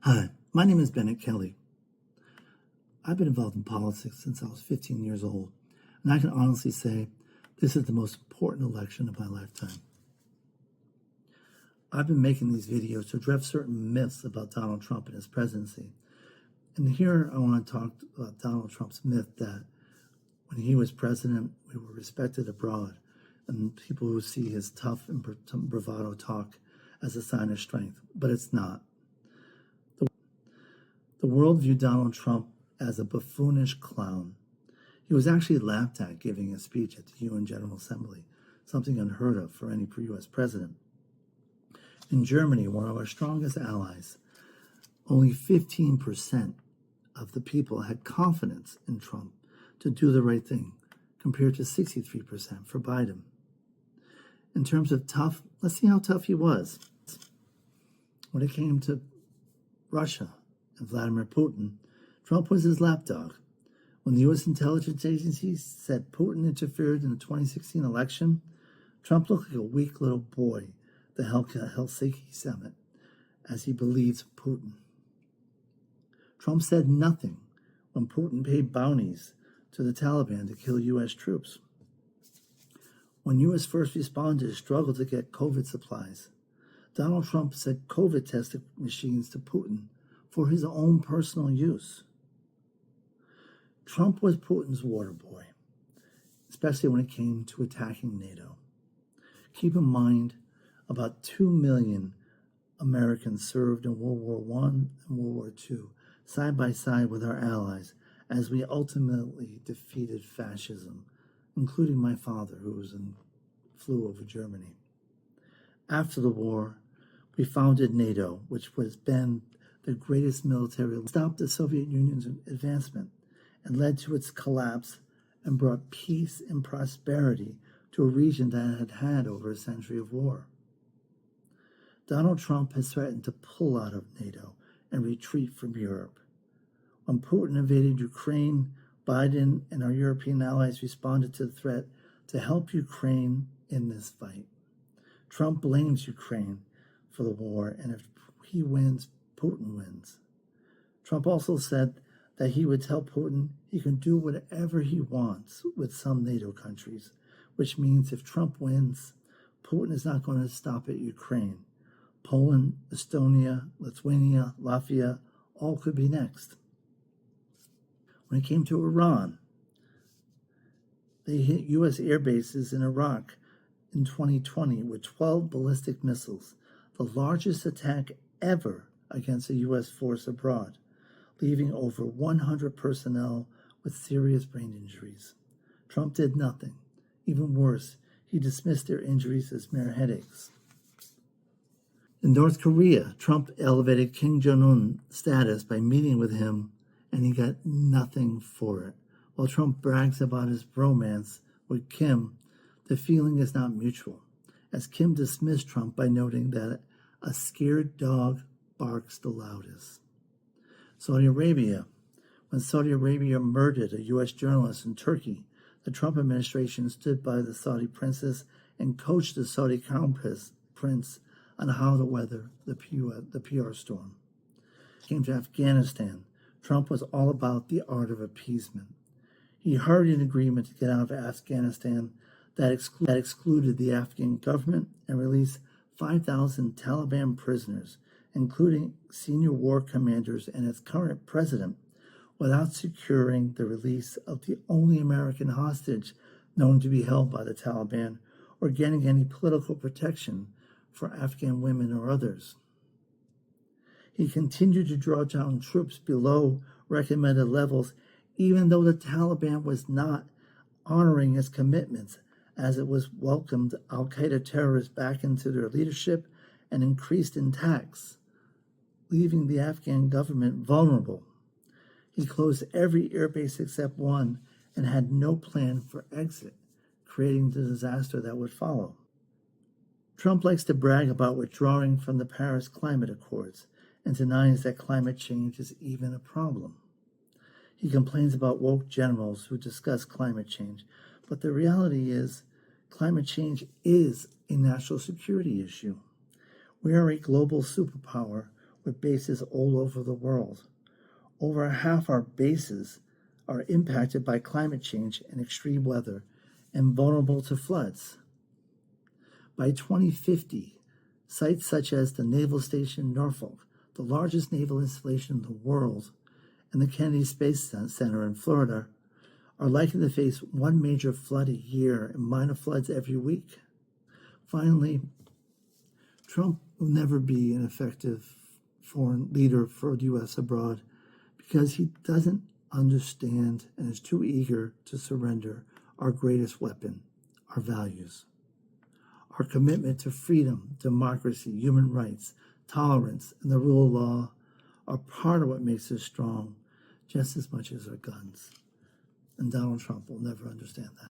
Hi, my name is Bennett Kelly. I've been involved in politics since I was 15 years old, and I can honestly say this is the most important election of my lifetime. I've been making these videos to address certain myths about Donald Trump and his presidency. And here I want to talk about Donald Trump's myth that when he was president, we were respected abroad, and people who see his tough and bravado talk as a sign of strength, but it's not. The world viewed Donald Trump as a buffoonish clown. He was actually laughed at giving a speech at the UN General Assembly, something unheard of for any U.S. president. In Germany, one of our strongest allies, only 15% of the people had confidence in Trump to do the right thing, compared to 63% for Biden. In terms of tough, let's see how tough he was. When it came to Russia and Vladimir Putin, Trump was his lapdog. When the U.S. intelligence agencies said Putin interfered in the 2016 election, Trump looked like a weak little boy at the Helsinki summit, as he believes Putin. Trump said nothing when Putin paid bounties to the Taliban to kill U.S. troops. When U.S. first responders struggled to get COVID supplies, Donald Trump sent COVID testing machines to Putin for his own personal use. Trump was Putin's water boy, especially when it came to attacking NATO. Keep in mind, about 2 million Americans served in World War I and World War II, side by side with our allies, as we ultimately defeated fascism, including my father, who flew over Germany. After the war, we founded NATO, which was then the greatest military, stopped the Soviet Union's advancement and led to its collapse and brought peace and prosperity to a region that had had over a century of war. Donald Trump has threatened to pull out of NATO and retreat from Europe. When Putin invaded Ukraine, Biden and our European allies responded to the threat to help Ukraine in this fight. Trump blames Ukraine for the war, and if he wins, Putin wins. Trump also said that he would tell Putin he can do whatever he wants with some NATO countries, which means if Trump wins, Putin is not going to stop at Ukraine. Poland, Estonia, Lithuania, Latvia, all could be next. When it came to Iran, they hit U.S. air bases in Iraq in 2020 with 12 ballistic missiles, the largest attack ever against a U.S. force abroad, leaving over 100 personnel with serious brain injuries. Trump did nothing. Even worse, he dismissed their injuries as mere headaches. In North Korea, Trump elevated Kim Jong-un's status by meeting with him, and he got nothing for it. While Trump brags about his bromance with Kim, the feeling is not mutual, as Kim dismissed Trump by noting that a scared dog barks the loudest. Saudi Arabia. When Saudi Arabia murdered a U.S. journalist in Turkey, the Trump administration stood by the Saudi princess and coached the Saudi crown prince on how to weather the PR storm. Came to Afghanistan. Trump was all about the art of appeasement. He hurried an agreement to get out of Afghanistan that excluded the Afghan government and released 5,000 Taliban prisoners, including senior war commanders and its current president, without securing the release of the only American hostage known to be held by the Taliban or getting any political protection for Afghan women or others. He continued to draw down troops below recommended levels, even though the Taliban was not honoring its commitments, as it was welcomed al-Qaeda terrorists back into their leadership and increased in tax, leaving the Afghan government vulnerable. He closed every airbase except one and had no plan for exit, creating the disaster that would follow. Trump likes to brag about withdrawing from the Paris Climate Accords and denies that climate change is even a problem. He complains about woke generals who discuss climate change, but the reality is climate change is a national security issue. We are a global superpower with bases all over the world. Over half our bases are impacted by climate change and extreme weather and vulnerable to floods. By 2050, sites such as the Naval Station Norfolk, the largest naval installation in the world, and the Kennedy Space Center in Florida, are likely to face one major flood a year and minor floods every week. Finally, Trump will never be an effective foreign leader for the U.S. abroad because he doesn't understand and is too eager to surrender our greatest weapon, our values. Our commitment to freedom, democracy, human rights, tolerance, and the rule of law are part of what makes us strong, just as much as our guns. And Donald Trump will never understand that.